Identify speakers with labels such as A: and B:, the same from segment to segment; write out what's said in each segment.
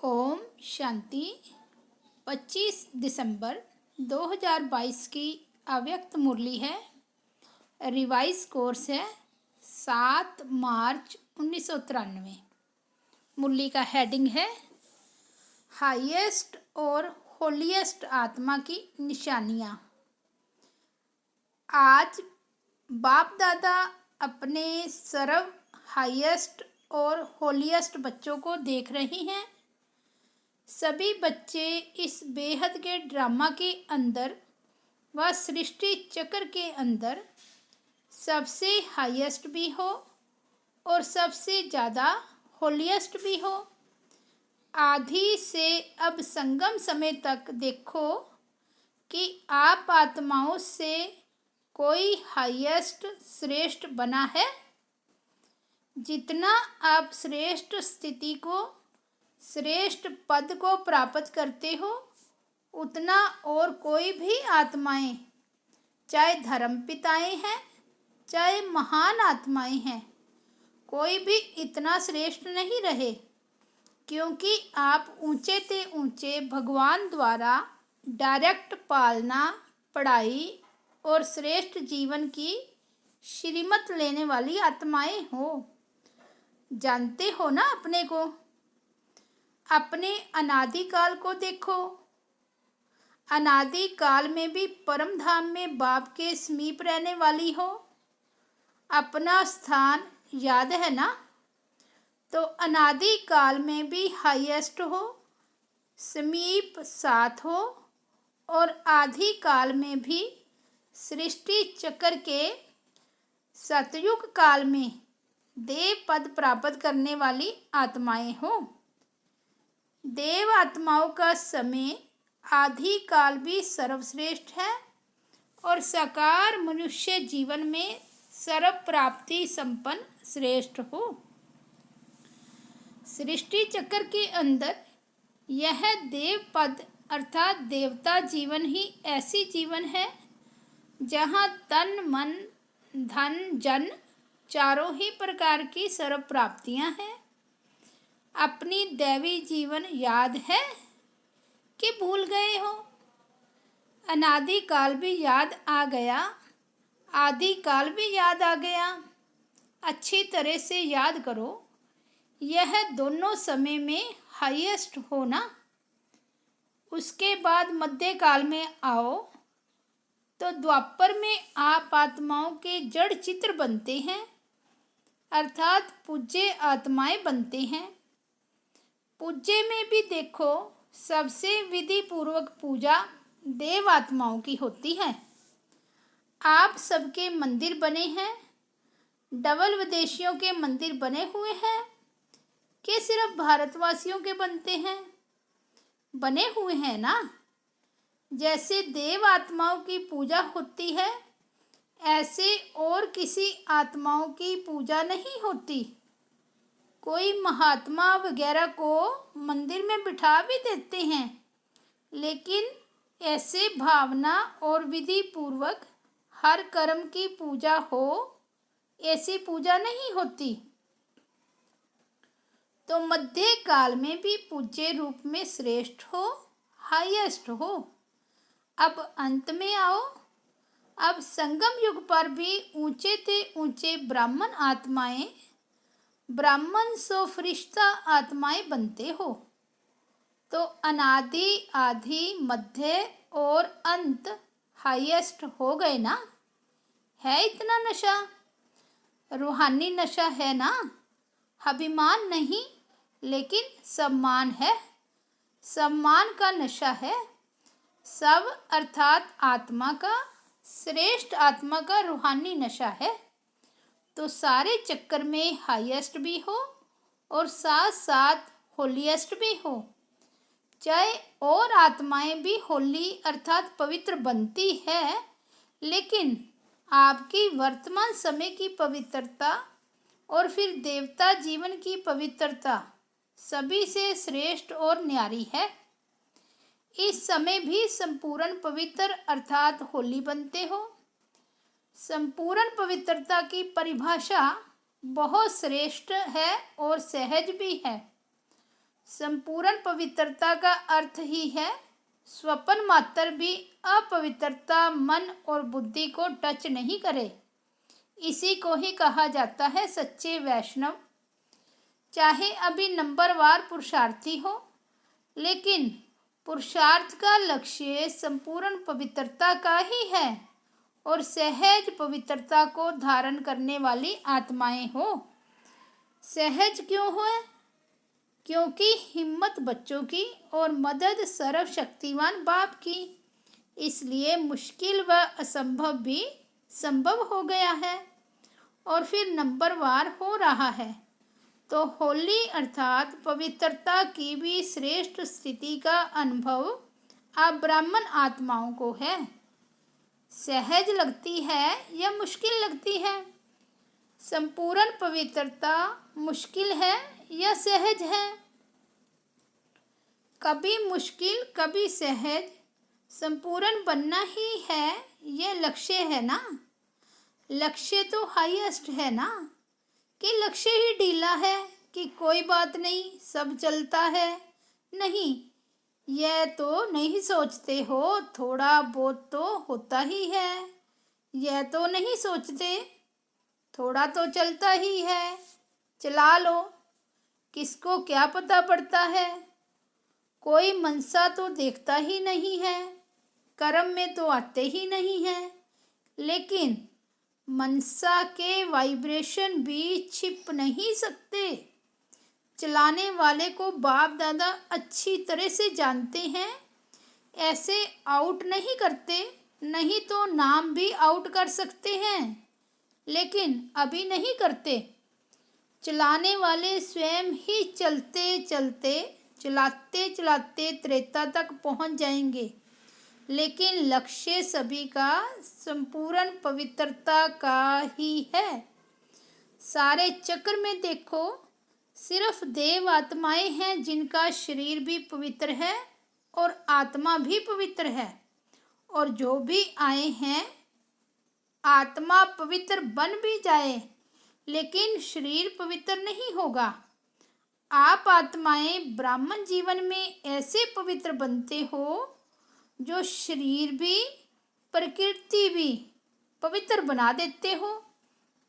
A: ओम शांति। 25 दिसंबर 2022 की अव्यक्त मुरली है। रिवाइज कोर्स है 7 मार्च 1993। मुरली का हेडिंग है हाईएस्ट और होलीएस्ट आत्मा की निशानियाँ। आज बाप दादा अपने सर्व हाईएस्ट और होलीएस्ट बच्चों को देख रही हैं। सभी बच्चे इस बेहद के ड्रामा के अंदर व सृष्टि चक्र के अंदर सबसे हाईएस्ट भी हो और सबसे ज़्यादा होलीएस्ट भी हो। आदि से अब संगम समय तक देखो कि आप आत्माओं से कोई हाईएस्ट श्रेष्ठ बना है। जितना आप श्रेष्ठ स्थिति को श्रेष्ठ पद को प्राप्त करते हो उतना और कोई भी आत्माएं, चाहे धर्म पिताएं हैं चाहे महान आत्माएं हैं, कोई भी इतना श्रेष्ठ नहीं रहे, क्योंकि आप ऊंचे से ऊंचे भगवान द्वारा डायरेक्ट पालना, पढ़ाई और श्रेष्ठ जीवन की श्रीमत लेने वाली आत्माएं हो। जानते हो ना अपने को। अपने अनादिकाल को देखो। अनादिकाल में भी परम धाम में बाप के समीप रहने वाली हो। अपना स्थान याद है ना। तो अनादिकाल में भी हाईएस्ट हो, समीप साथ हो, और आदि काल में भी सृष्टि चक्र के सतयुग काल में देव पद प्राप्त करने वाली आत्माएं हो। देव आत्माओं का समय आदि काल भी सर्वश्रेष्ठ है और साकार मनुष्य जीवन में सर्व प्राप्ति संपन्न श्रेष्ठ हो। सृष्टि चक्र के अंदर यह देव पद अर्थात देवता जीवन ही ऐसी जीवन है जहाँ तन मन धन जन चारों ही प्रकार की सर्व प्राप्तियाँ हैं। अपनी दैवी जीवन याद है कि भूल गए हो। अनादि काल भी याद आ गया, आदि काल भी याद आ गया। अच्छी तरह से याद करो। यह दोनों समय में हाईएस्ट हो ना। उसके बाद मध्य काल में आओ तो द्वापर में आप आत्माओं के जड़ चित्र बनते हैं अर्थात पूज्य आत्माएं बनते हैं। पूज्य में भी देखो सबसे विधि पूर्वक पूजा देव आत्माओं की होती है। आप सबके मंदिर बने हैं। डबल विदेशियों के मंदिर बने हुए हैं कि सिर्फ भारतवासियों के बनते हैं? बने हुए हैं ना। जैसे देव आत्माओं की पूजा होती है ऐसे और किसी आत्माओं की पूजा नहीं होती। कोई महात्मा वगैरह को मंदिर में बिठा भी देते हैं, लेकिन ऐसे भावना और विधि पूर्वक हर कर्म की पूजा हो ऐसी पूजा नहीं होती। तो मध्य काल में भी पूज्य रूप में श्रेष्ठ हो, हाईएस्ट हो। अब अंत में आओ। अब संगम युग पर भी ऊंचे से ऊंचे ब्राह्मण आत्माएं, ब्राह्मण सो फरिश्ता आत्माएं बनते हो। तो अनादि आदि मध्य और अंत हाईएस्ट हो गए ना। है इतना नशा, रूहानी नशा है ना। अभिमान नहीं लेकिन सम्मान है। सम्मान का नशा है। सब अर्थात आत्मा का, श्रेष्ठ आत्मा का रूहानी नशा है। तो सारे चक्कर में हाईएस्ट भी हो और साथ साथ होलीएस्ट भी हो। चाहे और आत्माएं भी होली अर्थात पवित्र बनती है, लेकिन आपकी वर्तमान समय की पवित्रता और फिर देवता जीवन की पवित्रता सभी से श्रेष्ठ और न्यारी है। इस समय भी संपूर्ण पवित्र अर्थात होली बनते हो। संपूर्ण पवित्रता की परिभाषा बहुत श्रेष्ठ है और सहज भी है। संपूर्ण पवित्रता का अर्थ ही है स्वपन मात्र भी अपवित्रता मन और बुद्धि को टच नहीं करे। इसी को ही कहा जाता है सच्चे वैष्णव। चाहे अभी नंबरवार पुरुषार्थी हो, लेकिन पुरुषार्थ का लक्ष्य संपूर्ण पवित्रता का ही है और सहज पवित्रता को धारण करने वाली आत्माएं हो। सहज क्यों हो? क्योंकि हिम्मत बच्चों की और मदद सर्वशक्तिवान बाप की, इसलिए मुश्किल व असंभव भी संभव हो गया है और फिर नंबरवार हो रहा है। तो होली अर्थात पवित्रता की भी श्रेष्ठ स्थिति का अनुभव आप ब्राह्मण आत्माओं को है। सहज लगती है या मुश्किल लगती है? संपूर्ण पवित्रता मुश्किल है या सहज है? कभी मुश्किल कभी सहज, संपूर्ण बनना ही है, ये लक्ष्य है ना। लक्ष्य तो हाईएस्ट है ना, कि लक्ष्य ही ढीला है कि कोई बात नहीं सब चलता है। नहीं, यह तो नहीं सोचते हो थोड़ा बहुत तो होता ही है। यह तो नहीं सोचते थोड़ा तो चलता ही है, चला लो, किसको क्या पता पड़ता है। कोई मनसा तो देखता ही नहीं है, कर्म में तो आते ही नहीं है, लेकिन मनसा के वाइब्रेशन भी छिप नहीं सकते। चलाने वाले को बाप दादा अच्छी तरह से जानते हैं, ऐसे आउट नहीं करते, नहीं तो नाम भी आउट कर सकते हैं, लेकिन अभी नहीं करते। चलाने वाले स्वयं ही चलते चलाते त्रेता तक पहुंच जाएंगे, लेकिन लक्ष्य सभी का संपूर्ण पवित्रता का ही है। सारे चक्र में देखो, सिर्फ देव आत्माएं हैं जिनका शरीर भी पवित्र है और आत्मा भी पवित्र है, और जो भी आए हैं आत्मा पवित्र बन भी जाए लेकिन शरीर पवित्र नहीं होगा। आप आत्माएं ब्राह्मण जीवन में ऐसे पवित्र बनते हो जो शरीर भी प्रकृति भी पवित्र बना देते हो।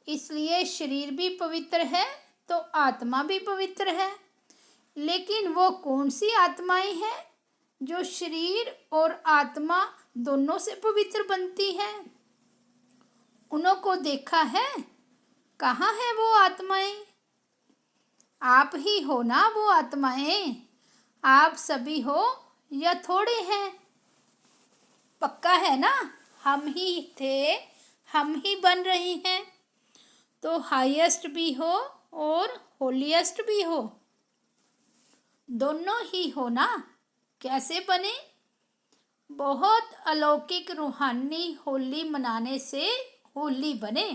A: इसलिए शरीर भी पवित्र है तो आत्मा भी पवित्र है। लेकिन वो कौन सी आत्माएं हैं जो शरीर और आत्मा दोनों से पवित्र बनती हैं? उनको देखा है? कहाँ है वो आत्माएं? आप ही हो ना वो आत्माएं। आप सभी हो या थोड़े हैं? पक्का है ना हम ही थे, हम ही बन रहे हैं। तो हाईएस्ट भी हो और होलीएस्ट भी हो, दोनों ही हो ना। कैसे बने? बहुत अलौकिक रूहानी होली मनाने से होली बने।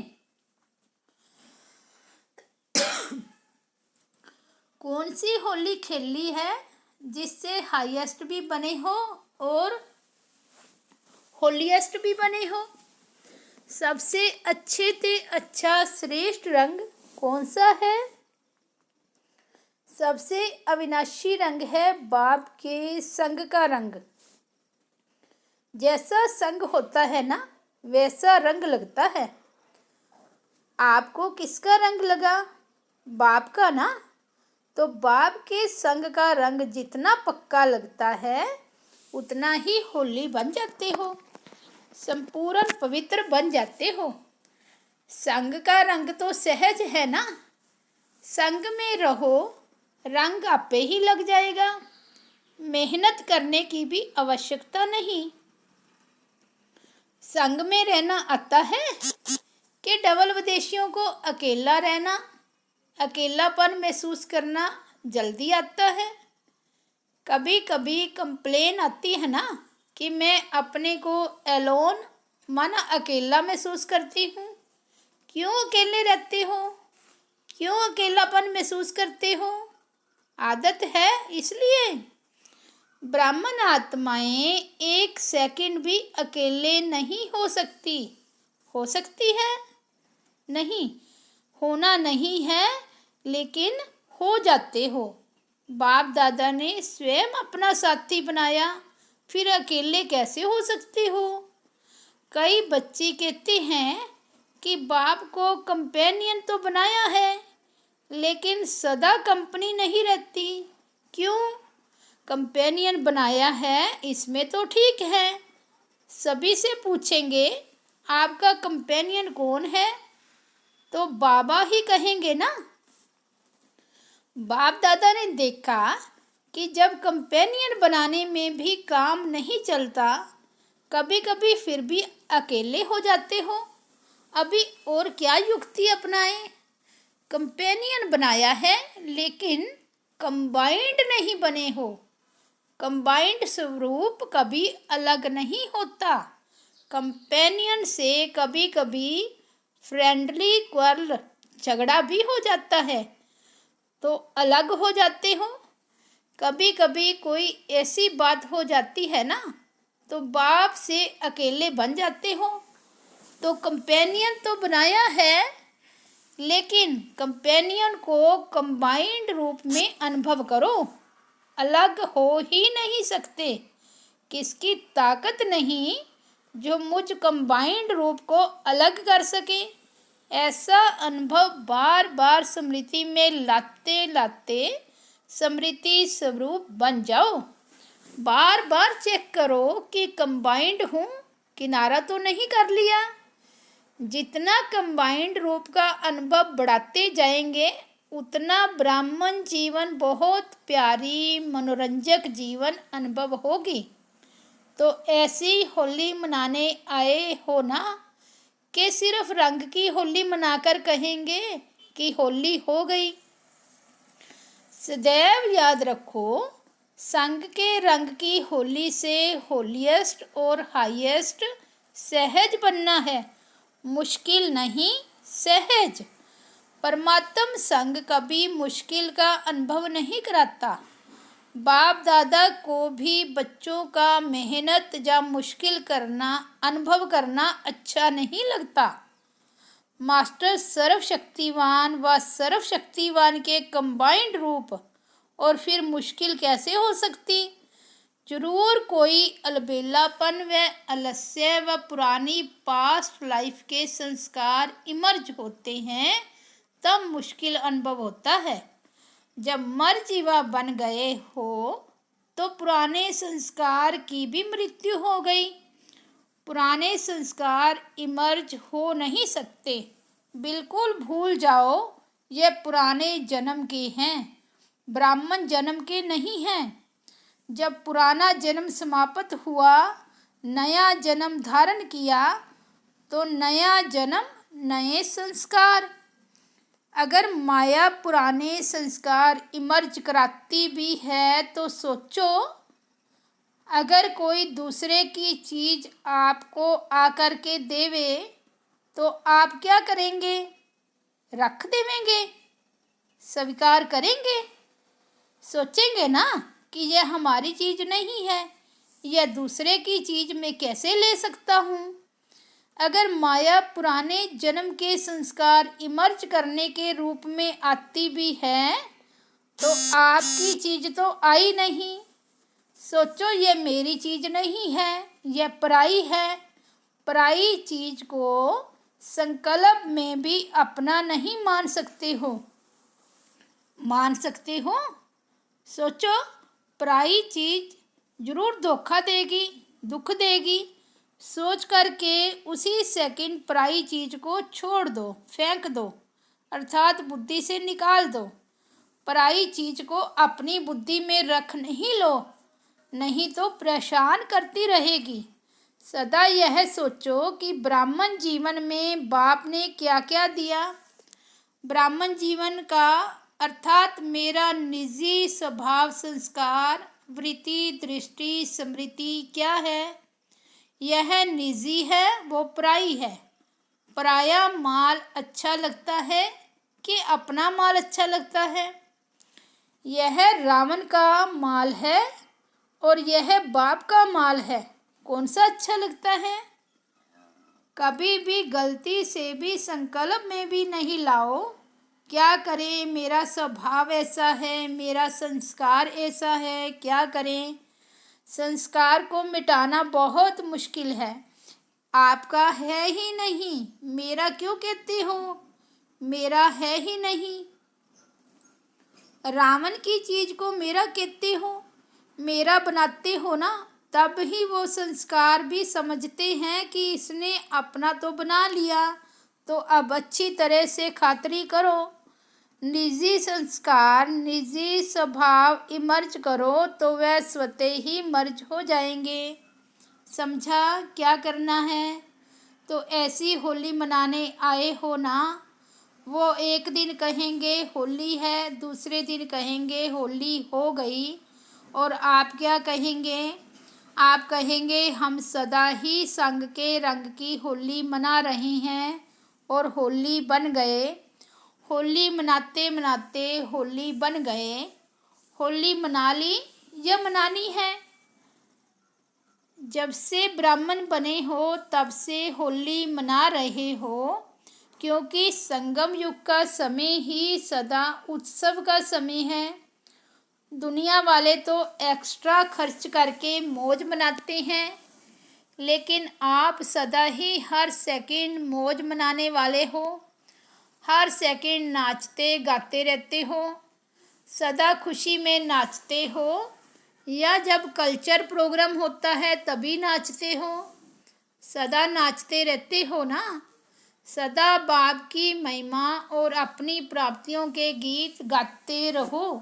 A: कौन सी होली खेली है जिससे हाईएस्ट भी बने हो और होलीएस्ट भी बने हो? सबसे अच्छे से अच्छा श्रेष्ठ रंग कौन सा है? सबसे अविनाशी रंग है बाप के संग का रंग। जैसा संग होता है ना वैसा रंग लगता है। आपको किसका रंग लगा? बाप का ना। तो बाप के संग का रंग जितना पक्का लगता है उतना ही होली बन जाते हो, संपूर्ण पवित्र बन जाते हो। संग का रंग तो सहज है ना। संग में रहो, रंग आपे ही लग जाएगा। मेहनत करने की भी आवश्यकता नहीं। संग में रहना आता है कि डबल विदेशियों को अकेला रहना, अकेलापन महसूस करना जल्दी आता है। कभी कभी कंप्लेन आती है ना कि मैं अपने को एलोन माना अकेला महसूस करती हूँ। क्यों अकेले रहते हो? क्यों अकेलापन महसूस करते हो? आदत है इसलिए। ब्राह्मण आत्माएं एक सेकंड भी अकेले नहीं हो सकती। हो सकती है? नहीं, होना नहीं है, लेकिन हो जाते हो। बाप दादा ने स्वयं अपना साथी बनाया, फिर अकेले कैसे हो सकते हो। कई बच्चे कहते हैं कि बाप को कंपेनियन तो बनाया है, लेकिन सदा कंपनी नहीं रहती। क्यों? कंपेनियन बनाया है इसमें तो ठीक है। सभी से पूछेंगे आपका कंपेनियन कौन है, तो बाबा ही कहेंगे ना। बाप दादा ने देखा कि जब कंपेनियन बनाने में भी काम नहीं चलता, कभी कभी फिर भी अकेले हो जाते हो, अभी और क्या युक्ति अपनाएं। कंपेनियन बनाया है लेकिन कंबाइंड नहीं बने हो। कंबाइंड स्वरूप कभी अलग नहीं होता। कंपेनियन से कभी कभी फ्रेंडली क्वार्ल झगड़ा भी हो जाता है, तो अलग हो जाते हो। कभी कभी कोई ऐसी बात हो जाती है ना, तो बाप से अकेले बन जाते हो। तो कंपेनियन तो बनाया है, लेकिन कंपेनियन को कंबाइंड रूप में अनुभव करो। अलग हो ही नहीं सकते। किसकी ताकत नहीं जो मुझ कंबाइंड रूप को अलग कर सके। ऐसा अनुभव बार बार स्मृति में लाते लाते स्मृति स्वरूप बन जाओ। बार बार चेक करो कि कंबाइंड हूँ, किनारा तो नहीं कर लिया। जितना कंबाइंड रूप का अनुभव बढ़ाते जाएंगे, उतना ब्राह्मण जीवन बहुत प्यारी मनोरंजक जीवन अनुभव होगी। तो ऐसी होली मनाने आए हो ना, कि सिर्फ रंग की होली मनाकर कहेंगे कि होली हो गई। सदैव याद रखो, संग के रंग की होली से होलीएस्ट और हाईएस्ट सहज बनना है। मुश्किल नहीं, सहज। परमात्म संग कभी मुश्किल का अनुभव नहीं कराता। बाप दादा को भी बच्चों का मेहनत या मुश्किल करना अनुभव करना अच्छा नहीं लगता। मास्टर सर्वशक्तिवान व सर्वशक्तिवान के कंबाइंड रूप, और फिर मुश्किल कैसे हो सकती। जरूर कोई अलबेलापन व आलस्य व पुरानी पास्ट लाइफ के संस्कार इमर्ज होते हैं, तब मुश्किल अनुभव होता है। जब मरजीवा बन गए हो तो पुराने संस्कार की भी मृत्यु हो गई। पुराने संस्कार इमर्ज हो नहीं सकते। बिल्कुल भूल जाओ, ये पुराने जन्म के हैं, ब्राह्मण जन्म के नहीं हैं। जब पुराना जन्म समाप्त हुआ, नया जन्म धारण किया, तो नया जन्म नए संस्कार। अगर माया पुराने संस्कार इमर्ज कराती भी है, तो सोचो, अगर कोई दूसरे की चीज़ आपको आकर के देवे, तो आप क्या करेंगे? रख देवेंगे? स्वीकार करेंगे? सोचेंगे ना कि यह हमारी चीज़ नहीं है, यह दूसरे की चीज़ मैं कैसे ले सकता हूँ। अगर माया पुराने जन्म के संस्कार इमर्ज करने के रूप में आती भी है, तो आपकी चीज़ तो आई नहीं। सोचो, ये मेरी चीज़ नहीं है, यह पराई है। पराई चीज़ को संकल्प में भी अपना नहीं मान सकते हो। मान सकते हो? सोचो, पराई चीज़ जरूर धोखा देगी, दुख देगी। सोच करके उसी सेकंड पराई चीज़ को छोड़ दो, फेंक दो, अर्थात बुद्धि से निकाल दो। पराई चीज़ को अपनी बुद्धि में रख नहीं लो, नहीं तो परेशान करती रहेगी। सदा यह सोचो कि ब्राह्मण जीवन में बाप ने क्या क्या दिया। ब्राह्मण जीवन का अर्थात मेरा निजी स्वभाव, संस्कार, वृत्ति, दृष्टि, स्मृति क्या है। यह निजी है, वो पराई है। पराया माल अच्छा लगता है कि अपना माल अच्छा लगता है। यह रावण का माल है और यह बाप का माल है। कौन सा अच्छा लगता है? कभी भी गलती से भी संकल्प में भी नहीं लाओ क्या करें, मेरा स्वभाव ऐसा है, मेरा संस्कार ऐसा है, क्या करें। संस्कार को मिटाना बहुत मुश्किल है। आपका है ही नहीं, मेरा क्यों कहते हो, मेरा है ही नहीं। रावण की चीज को मेरा कहते हो, मेरा बनाते हो ना, तब ही वो संस्कार भी समझते हैं कि इसने अपना तो बना लिया, तो अब अच्छी तरह से खातिरी करो। निजी संस्कार, निजी स्वभाव इमर्ज करो तो वह स्वतः ही मर्ज हो जाएंगे। समझा क्या करना है। तो ऐसी होली मनाने आए हो ना, वो एक दिन कहेंगे होली है, दूसरे दिन कहेंगे होली हो गई, और आप क्या कहेंगे, आप कहेंगे हम सदा ही संग के रंग की होली मना रहे हैं और होली बन गए। होली मनाते मनाते होली बन गए। होली मना ली या मनानी है। जब से ब्राह्मण बने हो तब से होली मना रहे हो, क्योंकि संगम युग का समय ही सदा उत्सव का समय है। दुनिया वाले तो एक्स्ट्रा खर्च करके मौज मनाते हैं, लेकिन आप सदा ही हर सेकंड मौज मनाने वाले हो। हर सेकंड नाचते गाते रहते हो, सदा खुशी में नाचते हो, या जब कल्चर प्रोग्राम होता है तभी नाचते हो। सदा नाचते रहते हो ना। सदा बाप की महिमा और अपनी प्राप्तियों के गीत गाते रहो।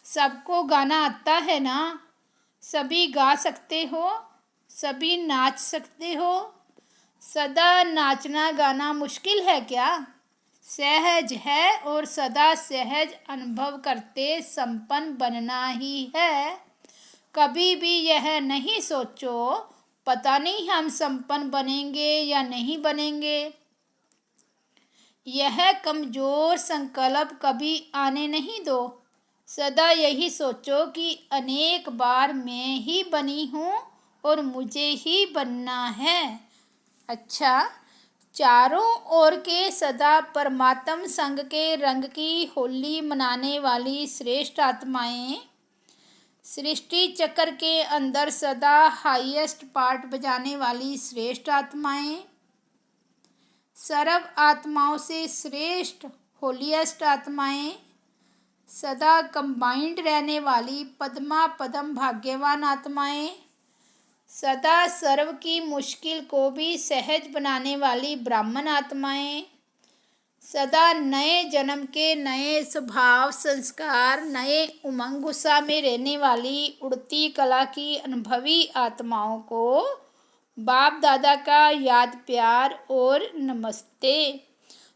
A: सबको गाना आता है ना, सभी गा सकते हो, सभी नाच सकते हो। सदा नाचना गाना मुश्किल है क्या, सहज है, और सदा सहज अनुभव करते संपन्न बनना ही है। कभी भी यह नहीं सोचो पता नहीं हम संपन्न बनेंगे या नहीं बनेंगे। यह कमज़ोर संकल्प कभी आने नहीं दो। सदा यही सोचो कि अनेक बार मैं ही बनी हूँ और मुझे ही बनना है। अच्छा, चारों ओर के सदा परमात्म संग के रंग की होली मनाने वाली श्रेष्ठ आत्माएं, सृष्टि चक्र के अंदर सदा हाईएस्ट पार्ट बजाने वाली श्रेष्ठ आत्माएं, सर्व आत्माओं से श्रेष्ठ होलीएस्ट आत्माएं, सदा कंबाइंड रहने वाली पद्मा पदम भाग्यवान आत्माएं, सदा सर्व की मुश्किल को भी सहज बनाने वाली ब्राह्मण आत्माएं, सदा नए जन्म के नए स्वभाव संस्कार, नए उमंग उत्साह में रहने वाली उड़ती कला की अनुभवी आत्माओं को बाप दादा का याद प्यार और नमस्ते।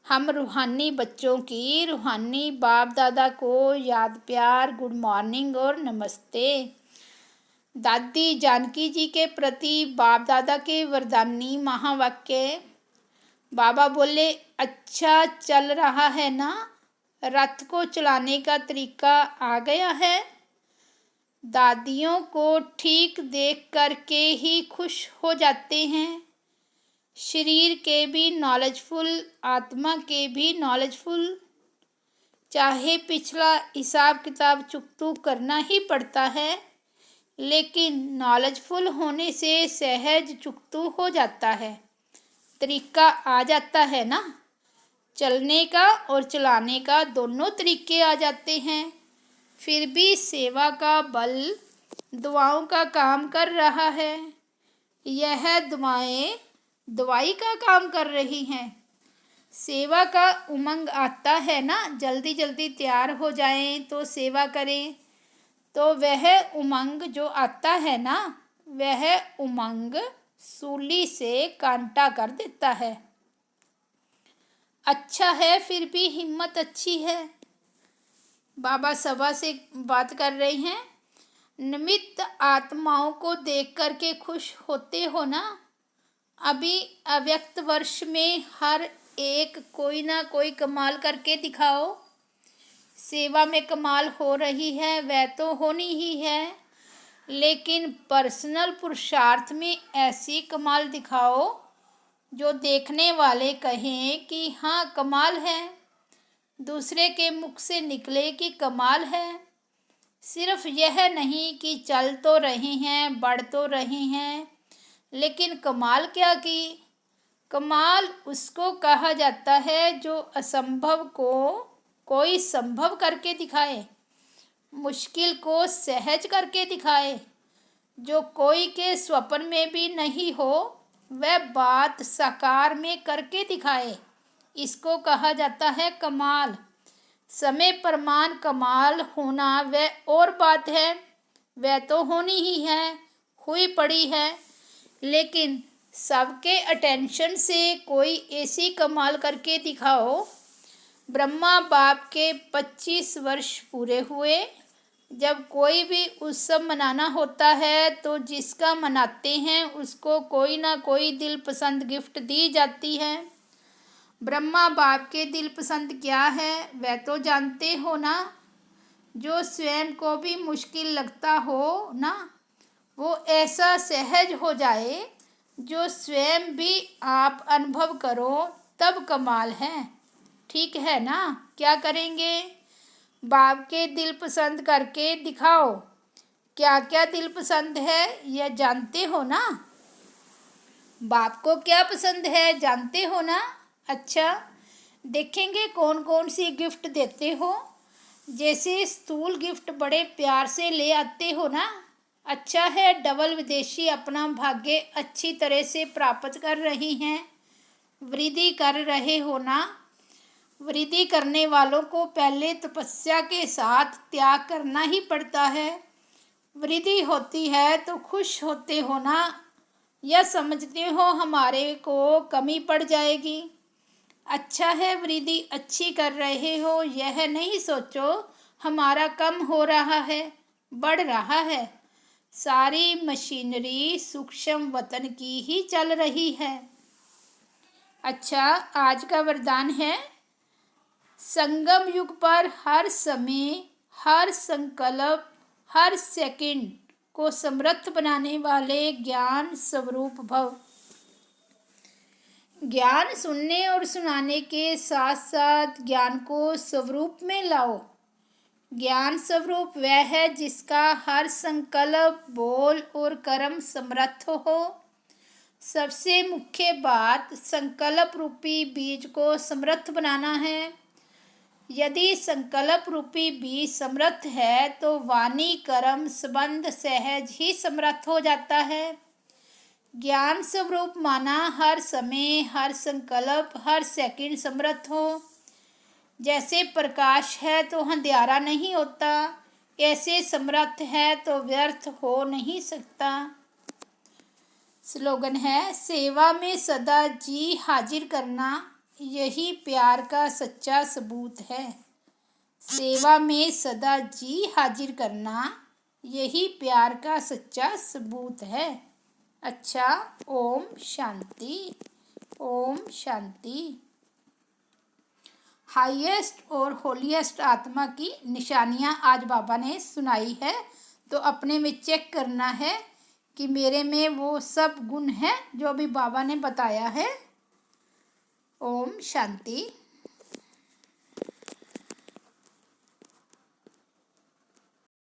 A: हम रूहानी बच्चों की रूहानी बाप दादा को याद प्यार, गुड मॉर्निंग और नमस्ते। दादी जानकी जी के प्रति बाप दादा के वरदानी महावाक्य। बाबा बोले, अच्छा चल रहा है ना, रथ को चलाने का तरीका आ गया है। दादियों को ठीक देख करके ही खुश हो जाते हैं। शरीर के भी नॉलेजफुल, आत्मा के भी नॉलेजफुल। चाहे पिछला हिसाब किताब चुकतू करना ही पड़ता है, लेकिन नॉलेजफुल होने से सहज चुकतू हो जाता है। तरीका आ जाता है ना, चलने का और चलाने का दोनों तरीके आ जाते हैं। फिर भी सेवा का बल दुआओं का काम कर रहा है। यह दुआएं दवाई का काम कर रही हैं। सेवा का उमंग आता है ना, जल्दी जल्दी तैयार हो जाएं तो सेवा करें, तो वह उमंग जो आता है ना, वह उमंग सूली से कांटा कर देता है। अच्छा है, फिर भी हिम्मत अच्छी है। बाबा सभा से बात कर रहे हैं। निमित्त आत्माओं को देख करके खुश होते हो ना। अभी अव्यक्त वर्ष में हर एक कोई ना कोई कमाल करके दिखाओ। सेवा में कमाल हो रही है वह तो होनी ही है, लेकिन पर्सनल पुरुषार्थ में ऐसी कमाल दिखाओ जो देखने वाले कहें कि हाँ कमाल है। दूसरे के मुख से निकले कि कमाल है। सिर्फ यह नहीं कि चल तो रहे हैं, बढ़ तो रहे हैं, लेकिन कमाल क्या की। कमाल उसको कहा जाता है जो असंभव को कोई संभव करके दिखाए, मुश्किल को सहज करके दिखाए, जो कोई के स्वप्न में भी नहीं हो वह बात साकार में करके दिखाए, इसको कहा जाता है कमाल। समय प्रमाण कमाल होना वह और बात है, वह तो होनी ही है, हुई पड़ी है, लेकिन सबके अटेंशन से कोई ऐसी कमाल करके दिखाओ। ब्रह्मा बाप के 25 वर्ष पूरे हुए। जब कोई भी उत्सव मनाना होता है तो जिसका मनाते हैं उसको कोई ना कोई दिल पसंद गिफ्ट दी जाती है। ब्रह्मा बाप के दिल पसंद क्या है वह तो जानते हो ना। जो स्वयं को भी मुश्किल लगता हो ना, वो ऐसा सहज हो जाए जो स्वयं भी आप अनुभव करो, तब कमाल है। ठीक है ना। क्या करेंगे? बाप के दिल पसंद करके दिखाओ। क्या क्या दिल पसंद है यह जानते हो ना। बाप को क्या पसंद है जानते हो ना। अच्छा, देखेंगे कौन कौन सी गिफ्ट देते हो। जैसे स्थूल गिफ्ट बड़े प्यार से ले आते हो ना। अच्छा है, डबल विदेशी अपना भाग्य अच्छी तरह से प्राप्त कर रही हैं, वृद्धि कर रहे हो ना। वृद्धि करने वालों को पहले तपस्या के साथ त्याग करना ही पड़ता है। वृद्धि होती है तो खुश होते हो ना, या समझते हो हमारे को कमी पड़ जाएगी। अच्छा है, वृद्धि अच्छी कर रहे हो, यह नहीं सोचो हमारा कम हो रहा है, बढ़ रहा है। सारी मशीनरी सूक्ष्म वतन की ही चल रही है। अच्छा, आज का वरदान है, संगम युग पर हर समय, हर संकल्प, हर सेकंड को समृद्ध बनाने वाले ज्ञान स्वरूप भव। ज्ञान सुनने और सुनाने के साथ साथ ज्ञान को स्वरूप में लाओ। ज्ञान स्वरूप वह है जिसका हर संकल्प, बोल और कर्म समर्थ हो। सबसे मुख्य बात संकल्प रूपी बीज को समृद्ध बनाना है। यदि संकल्प रूपी बीज समृद्ध है तो वाणी कर्म संबंध सहज ही समृद्ध हो जाता है। ज्ञान स्वरूप माना हर समय, हर संकल्प, हर सेकंड समृद्ध हो। जैसे प्रकाश है तो अंधियारा नहीं होता, ऐसे समर्थ है तो व्यर्थ हो नहीं सकता। स्लोगन है, सेवा में सदा जी हाजिर करना यही प्यार का सच्चा सबूत है। सेवा में सदा जी हाजिर करना यही प्यार का सच्चा सबूत है। अच्छा, ओम शांति, ओम शांति। हाईएस्ट और होलीएस्ट आत्मा की निशानियाँ आज बाबा ने सुनाई है, तो अपने में चेक करना है कि मेरे में वो सब गुण हैं जो भी बाबा ने बताया है। ओम शांति।